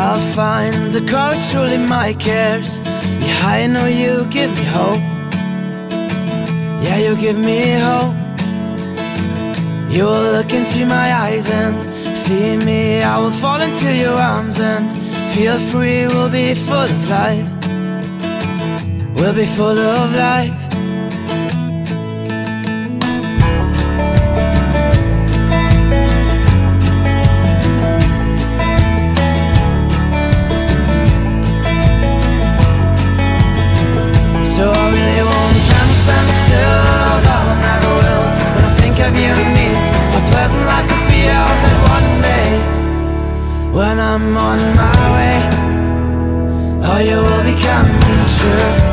I'll find the courage, truly my cares. Yeah, I know you give me hope. Yeah, you give me hope. You will look into my eyes and see me. I will fall into your arms and feel free. We'll be full of life. We'll be full of life. So I really won't try to stand still, although I never will. When I think of you and me, a pleasant life could be out in one day. When I'm on my way, oh, you will be coming true.